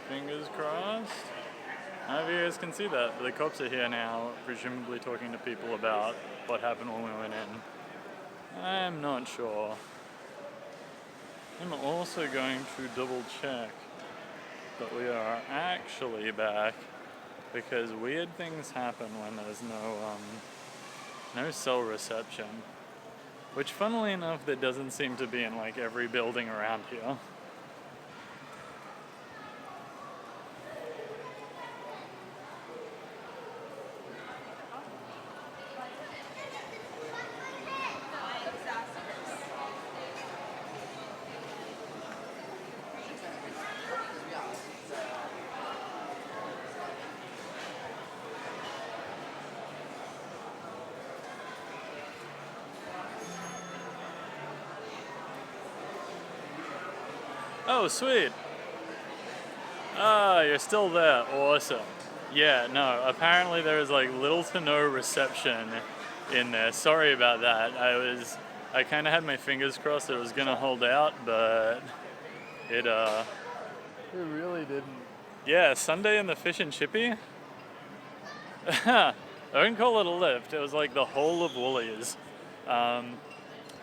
Fingers crossed. I don't know if you guys can see that, but the cops are here now, presumably talking to people about what happened when we went in. I'm not sure. I'm also going to double check that we are actually back, because weird things happen when there's no cell reception. Which, funnily enough, there doesn't seem to be in like every building around here. Oh, sweet. Ah, you're still there. Awesome. Yeah, no, apparently there is like little to no reception in there. Sorry about that. I kind of had my fingers crossed that it was going to hold out, but it really didn't. Yeah, Sunday in the fish and chippy. I wouldn't call it a lift. It was like the whole of Woolies.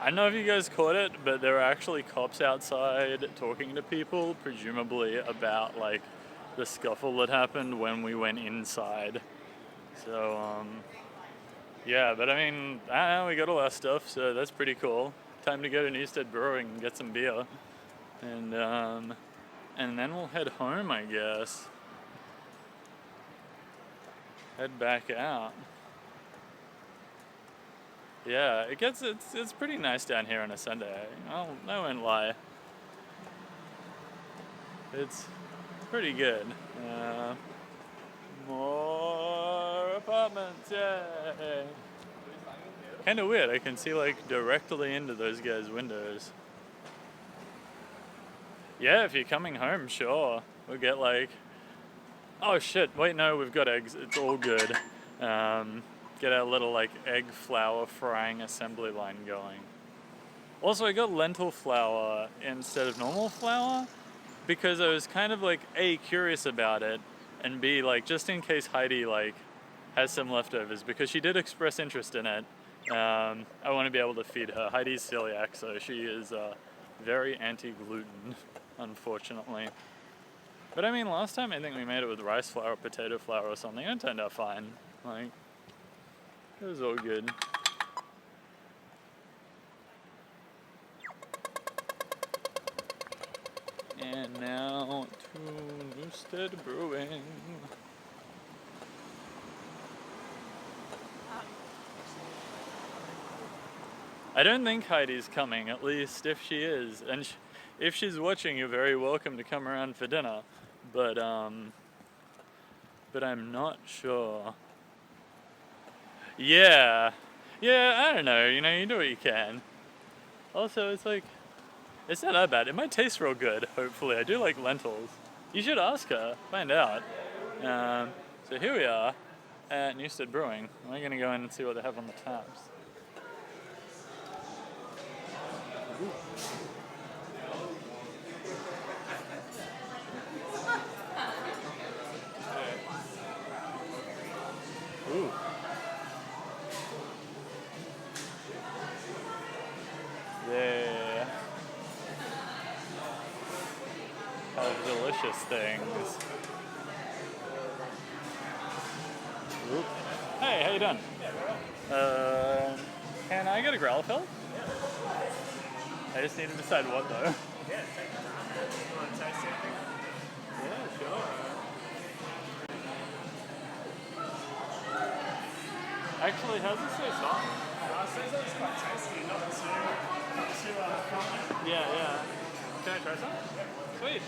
I don't know if you guys caught it, but there were actually cops outside talking to people, presumably about like the scuffle that happened when we went inside. So, yeah, but I mean, I don't know, we got all our stuff, so that's pretty cool. Time to go to Newstead Brewing and get some beer. And then we'll head home, I guess. Head back out. Yeah, it's pretty nice down here on a Sunday. I won't lie. It's pretty good. More apartments, yay! Kind of weird. I can see like directly into those guys' windows. Yeah, if you're coming home, sure. We'll get like. Oh shit! Wait, no, we've got eggs. It's all good. Get our little like egg flour frying assembly line going. Also, I got lentil flour instead of normal flour because I was kind of like A, curious about it, and B, like just in case Heidi like has some leftovers, because she did express interest in it. I want to be able to feed her. Heidi's celiac, so she is very anti-gluten, unfortunately. But I mean, last time I think we made it with rice flour, potato flour or something, and it turned out fine. Like, it was all good. And now to Newstead Brewing. I don't think Heidi's coming, at least if she is. And if she's watching, you're very welcome to come around for dinner. But I'm not sure. Yeah, I don't know, you do what you can. Also, it's like, it's not that bad. It might taste real good, hopefully. I do like lentils. You should ask her, find out. So here we are at Newstead Brewing. We're going to go in and see what they have on the taps. Ooh. They have delicious things. Oop. Hey, how you doing? Can I get a growler fill? I just need to decide what though. Yeah, take your time. You want to taste anything? Yeah, sure. Actually, how's this taste on? It says that it's quite tasty, not too common. Yeah. Can I try some? Yeah. Sweet.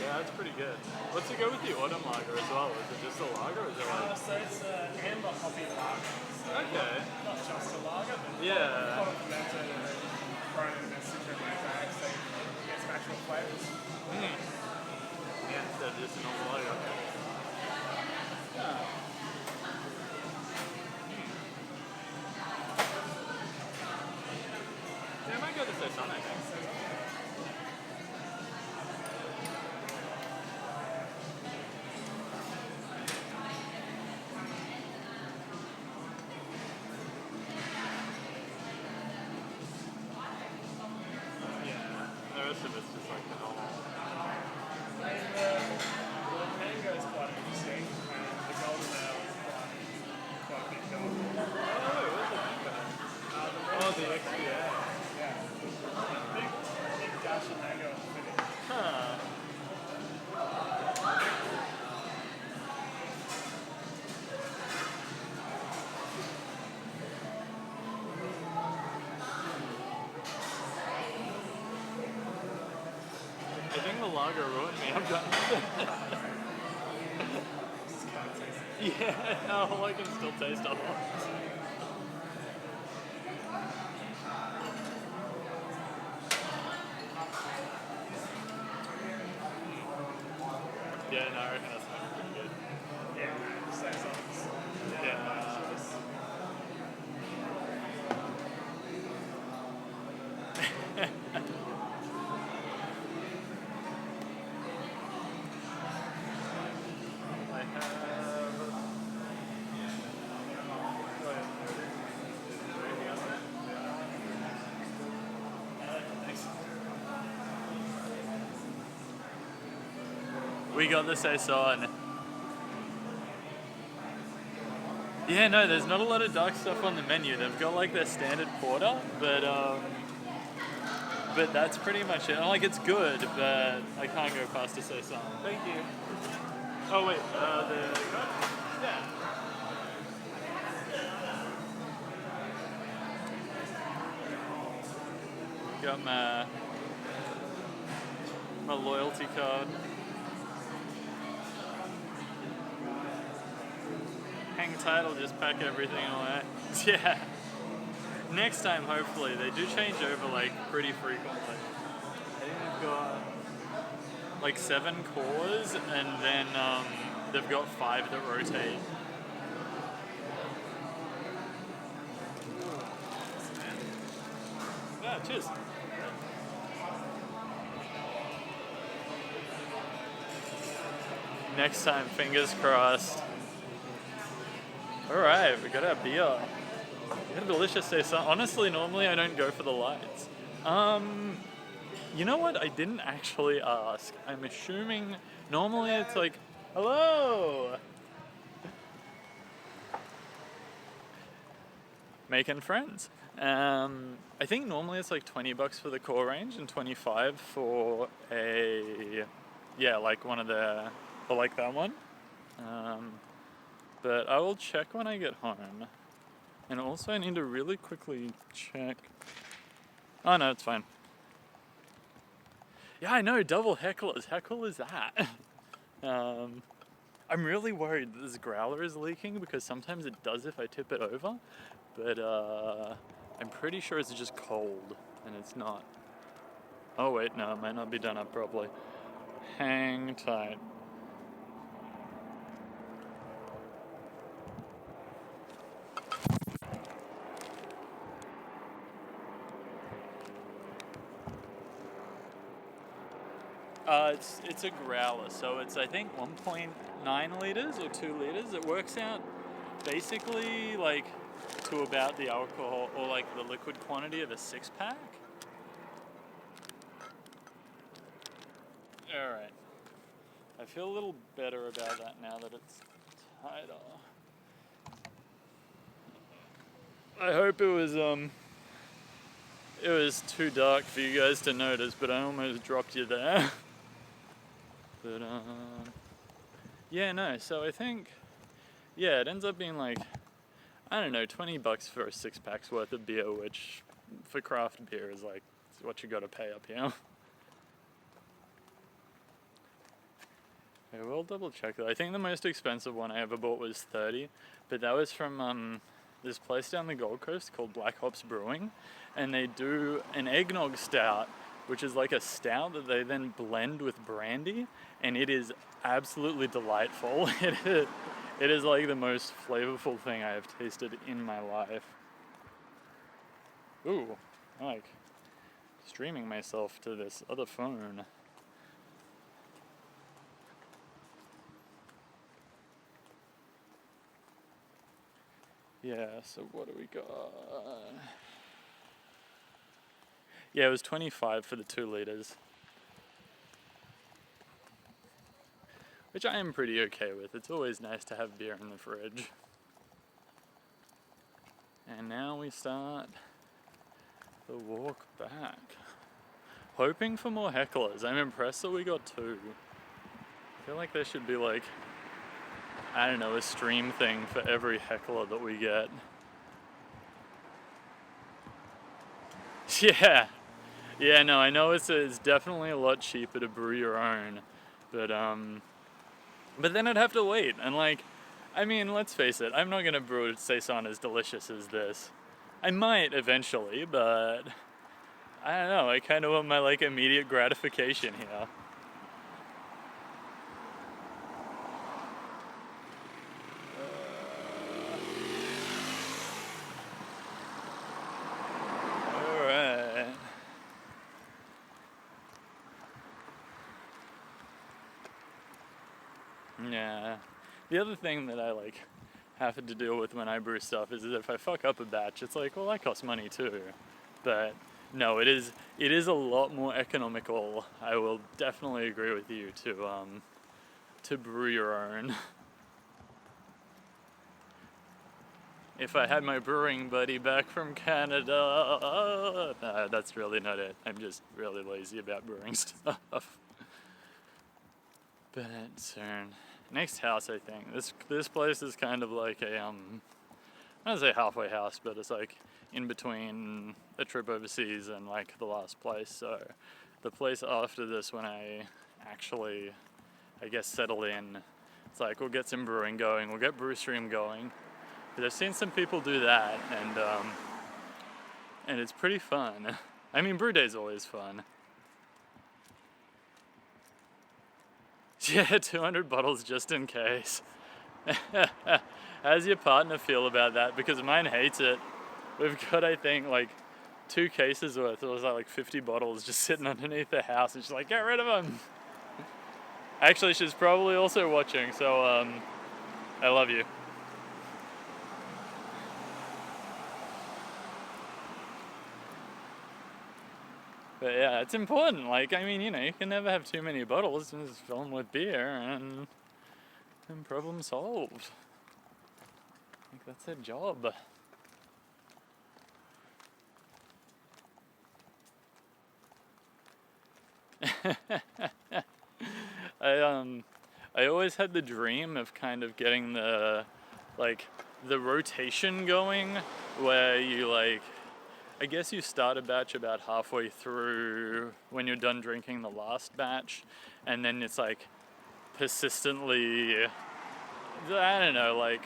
Yeah, that's pretty good. What's it go with the autumn lager as well? Is it just a lager or is it like... So it's an amber hoppy lager. So Okay. Not just a lager, but Yeah. fermented and then grown in a citric bags so you get some actual flavours. just a normal lager. Yeah. Yeah, I might go to Saison, I think. Yeah, the rest of it's just like the normal. The mango is quite interesting, and the golden ale is quite a big dog. Oh, where's the mango? Oh, the XPA. Yeah. Big dash of mango on the finish. Huh. I think the lager ruined me. I'm done. It's kind of tasty. Yeah, no, I can still taste otherwise. Yeah, no, I reckon that's pretty good. Yeah, Saisons. Yeah. I have. We got the Saison. Yeah, no, there's not a lot of dark stuff on the menu. They've got like their standard porter, but that's pretty much it. Like it's good, but I can't go past a Saison. Thank you. Oh wait, yeah. Got my loyalty card. Hang tight, I'll just pack everything away. Yeah. Next time, hopefully, they do change over like pretty frequently. I think they've got like 7 cores, and then they've got 5 that rotate. Yeah, cheers. Next time, fingers crossed. Alright, we got our beer. We got a delicious Saison. Honestly, normally I don't go for the lights. You know what? I didn't actually ask. I'm assuming normally it's like, hello! Making friends. I think normally it's like $20 for the core range and 25 for like one of the, for like that one. But I will check when I get home. And also I need to really quickly check. Oh no, it's fine. Yeah, I know, double hecklers. How cool is that? I'm really worried that this growler is leaking because sometimes it does if I tip it over. But I'm pretty sure it's just cold and it's not. Oh wait, no, it might not be done up properly. Hang tight. It's a growler, so it's I think 1.9 liters or 2 liters. It works out basically like to about the alcohol or like the liquid quantity of a 6-pack. All right, I feel a little better about that now that it's tighter. I hope it was too dark for you guys to notice, but I almost dropped you there. But yeah, no. So I think, yeah, it ends up being like, I don't know, $20 for a 6-pack's worth of beer, which for craft beer is like what you got to pay up here. I will double check that. I think the most expensive one I ever bought was $30, but that was from this place down the Gold Coast called Black Hops Brewing, and they do an eggnog stout, which is like a stout that they then blend with brandy, and it is absolutely delightful. It is like the most flavorful thing I have tasted in my life. Ooh, I like streaming myself to this other phone. Yeah, so what do we got? Yeah, it was 25 for the 2 liters. Which I am pretty okay with. It's always nice to have beer in the fridge. And now we start the walk back. Hoping for more hecklers. I'm impressed that we got 2. I feel like there should be like, I don't know, a stream thing for every heckler that we get. Yeah. Yeah, no, I know it's definitely a lot cheaper to brew your own. But then I'd have to wait. And like, I mean, let's face it, I'm not going to brew a saison as delicious as this. I might eventually, but I don't know. I kind of want my like immediate gratification here. Alright. Yeah. The other thing that I like have to deal with when I brew stuff is that if I fuck up a batch, it's like, well, that costs money too. But no, it is a lot more economical. I will definitely agree with you to brew your own. If I had my brewing buddy back from Canada, that's really not it. I'm just really lazy about brewing stuff. But soon, next house, I think this place is kind of like a I don't say halfway house, but it's like in between a trip overseas and like the last place. So the place after this, when I actually, I guess, settle in, it's like we'll get some brewing going, we'll get Brewstream going. But I've seen some people do that, and it's pretty fun. I mean, brew day's always fun. Yeah, 200 bottles just in case. How's your partner feel about that? Because mine hates it. We've got, I think, like 2 cases worth. It was like 50 bottles just sitting underneath the house, and she's like, get rid of them. Actually, she's probably also watching, so I love you. But yeah, it's important. Like, I mean, you can never have too many bottles. Just fill them with beer and problem solved. Like, that's their job. I always had the dream of kind of getting the rotation going, where you like, I guess you start a batch about halfway through when you're done drinking the last batch, and then it's like persistently, I don't know, like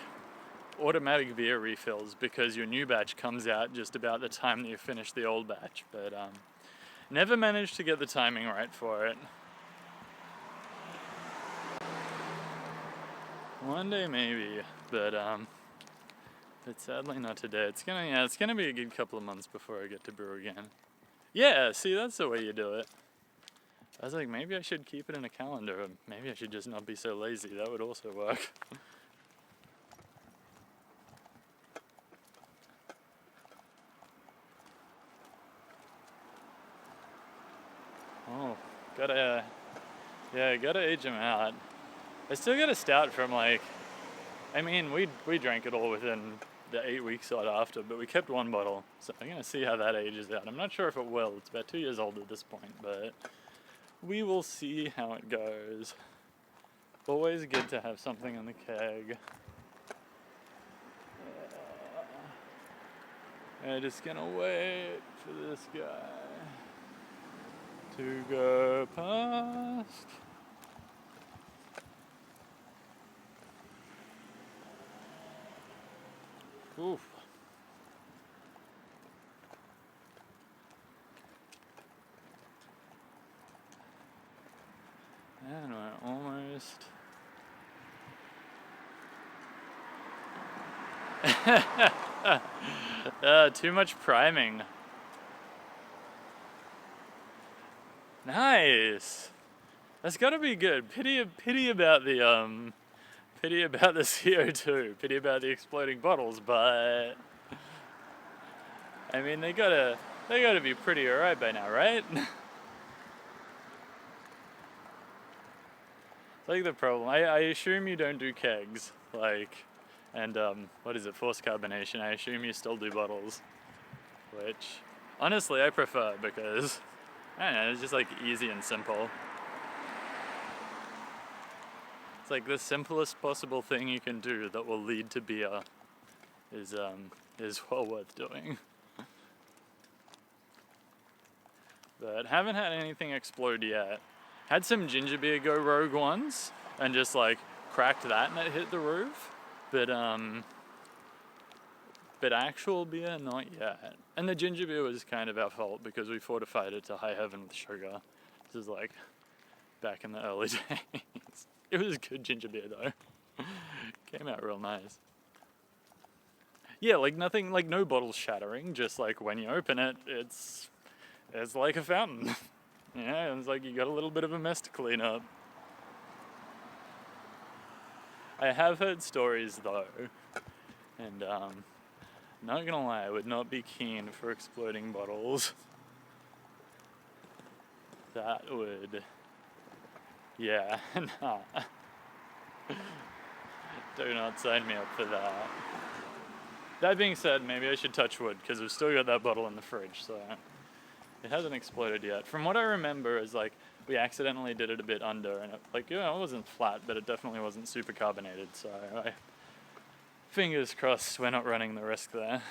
automatic beer refills because your new batch comes out just about the time that you finish the old batch. But never managed to get the timing right for it. One day maybe, but sadly not today. It's gonna be a good couple of months before I get to brew again. Yeah, see, that's the way you do it. I was like, maybe I should keep it in a calendar. Maybe I should just not be so lazy. That would also work. Oh, gotta age them out. I still got a stout from we drank it all within the 8 weeks odd after, but we kept 1 bottle. So I'm gonna see how that ages out. I'm not sure if it will. It's about 2 years old at this point, but we will see how it goes. Always good to have something in the keg. I'm just gonna wait for this guy to go past. Oof. almost. Too much priming. Nice. That's gotta be good. Pity about the CO2. Pity about the exploding bottles, but I mean they gotta be pretty alright by now, right? It's like the problem. I assume you don't do kegs, like, and what is it, forced carbonation. I assume you still do bottles, which honestly I prefer because I don't know, it's just like easy and simple. It's like the simplest possible thing you can do that will lead to beer is well worth doing. But haven't had anything explode yet. Had some ginger beer go rogue once and just like cracked that and it hit the roof. But actual beer, not yet. And the ginger beer was kind of our fault because we fortified it to high heaven with sugar. This is like back in the early days. It was good ginger beer though. Came out real nice. Yeah, like nothing, like no bottles shattering, just like when you open it, it's like a fountain. Yeah, it's like you got a little bit of a mess to clean up. I have heard stories though, and not gonna lie, I would not be keen for exploding bottles. That would, yeah, nah. Do not sign me up for that. That being said, maybe I should touch wood because we've still got that bottle in the fridge, so it hasn't exploded yet. From what I remember is like we accidentally did it a bit under and it, like, you know, it wasn't flat, but it definitely wasn't super carbonated, so fingers crossed we're not running the risk there.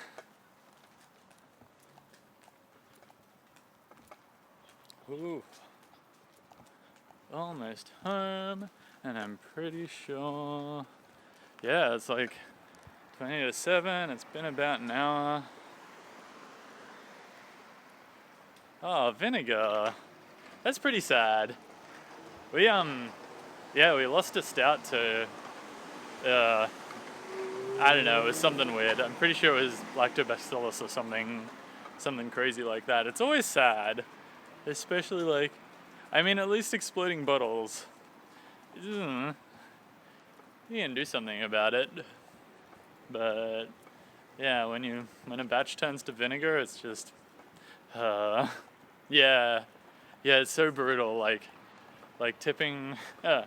Ooh. Almost home, and I'm pretty sure, yeah, it's like 20 to 7, it's been about an hour. Oh, vinegar. That's pretty sad. We we lost a stout to I don't know, it was something weird. I'm pretty sure it was lactobacillus or something crazy like that. It's always sad, especially like, I mean, at least exploding bottles, you can do something about it. But yeah, when a batch turns to vinegar, it's just yeah, it's so brutal. Like tipping that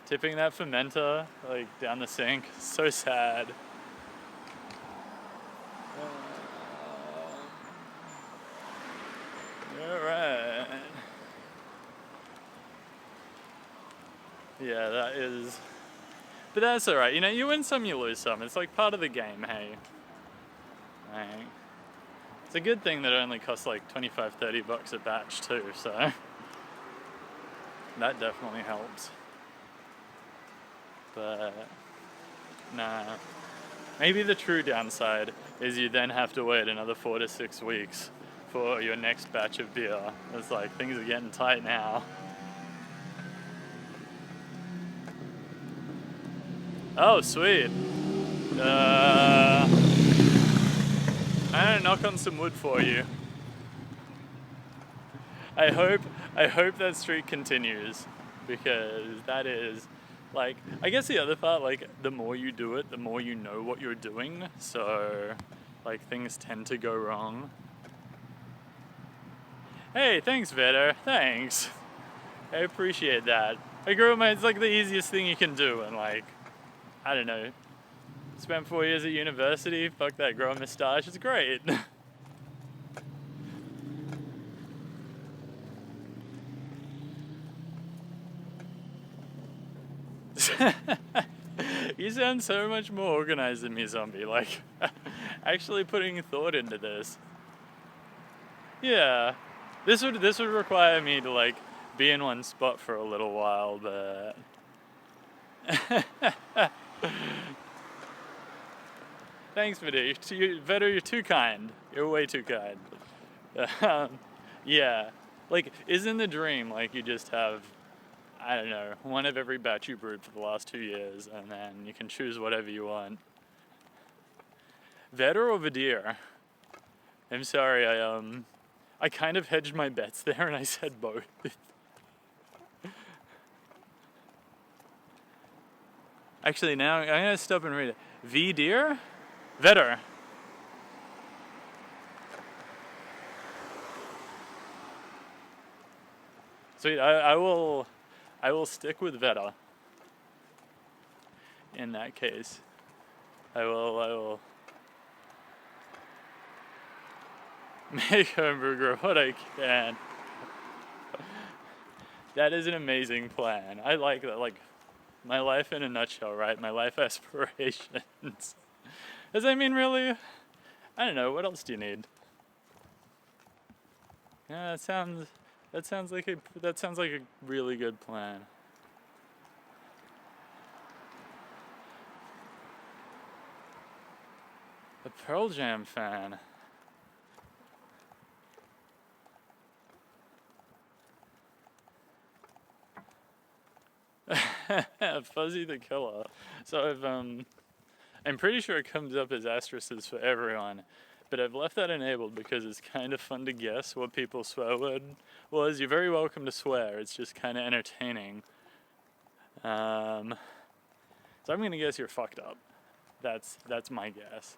fermenter like down the sink. So sad. All right. Yeah, that is. But that's alright. You know, you win some, you lose some. It's like part of the game, hey. Like, it's a good thing that it only costs like $25-30 a batch too, so that definitely helps. But nah. Maybe the true downside is you then have to wait another 4 to 6 weeks for your next batch of beer. It's like things are getting tight now. Oh, sweet. I'm gonna knock on some wood for you. I hope that streak continues, because that is, like, I guess the other part, like, the more you do it, the more you know what you're doing, so, like, things tend to go wrong. Hey, thanks, Vetter, thanks. I appreciate that. I grow my, it's like the easiest thing you can do, and like, I don't know, spent 4 years at university, fuck that, grow a moustache, it's great. You sound so much more organized than me, zombie, like, actually putting thought into this. Yeah, this would require me to like be in one spot for a little while, but thanks, Vetter, you're too kind. You're way too kind. Yeah, like, isn't the dream like you just have I don't know, one of every batch you brewed for the last 2 years, and then you can choose whatever you want. Veda or Vidir? I'm sorry, I kind of hedged my bets there and I said both. Actually, now I'm gonna stop and read it. Vidir? Vetter. Sweet, I will stick with Veta. In that case. I will make homebrew what I can. That is an amazing plan. I like that, like, my life in a nutshell, right? My life aspirations. Does I mean, really? I don't know, what else do you need? Yeah, that sounds like a really good plan. A Pearl Jam fan. Fuzzy the Killer. So I'm pretty sure it comes up as asterisks for everyone, but I've left that enabled because it's kind of fun to guess what people's swear word was. You're very welcome to swear. It's just kind of entertaining. So I'm gonna guess you're fucked up. That's my guess.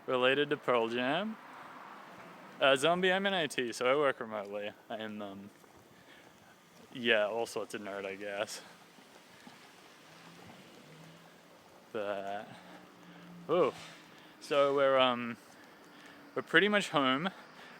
Related to Pearl Jam. Zombie, I'm in IT, so I work remotely. I'm, yeah, all sorts of nerd, I guess. But, oh, so we're pretty much home.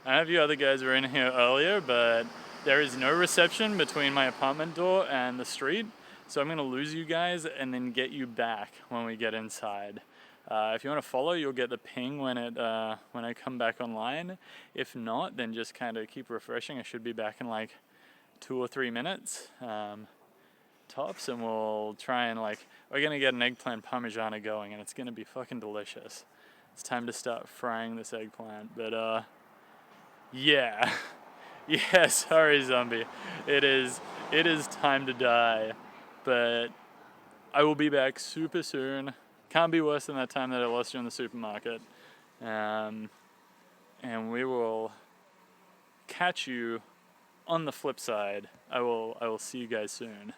I know a few other guys were in here earlier, but there is no reception between my apartment door and the street, so I'm gonna lose you guys and then get you back when we get inside. If you want to follow, you'll get the ping when I come back online. If not, then just kind of keep refreshing. I should be back in like 2 or 3 minutes tops, and we'll try and we're gonna get an eggplant parmigiana going, and it's gonna be fucking delicious. It's time to start frying this eggplant, but yeah, yeah. Sorry, zombie. It is time to die, but I will be back super soon. Can't be worse than that time that I lost you in the supermarket. And we will catch you on the flip side. I will see you guys soon.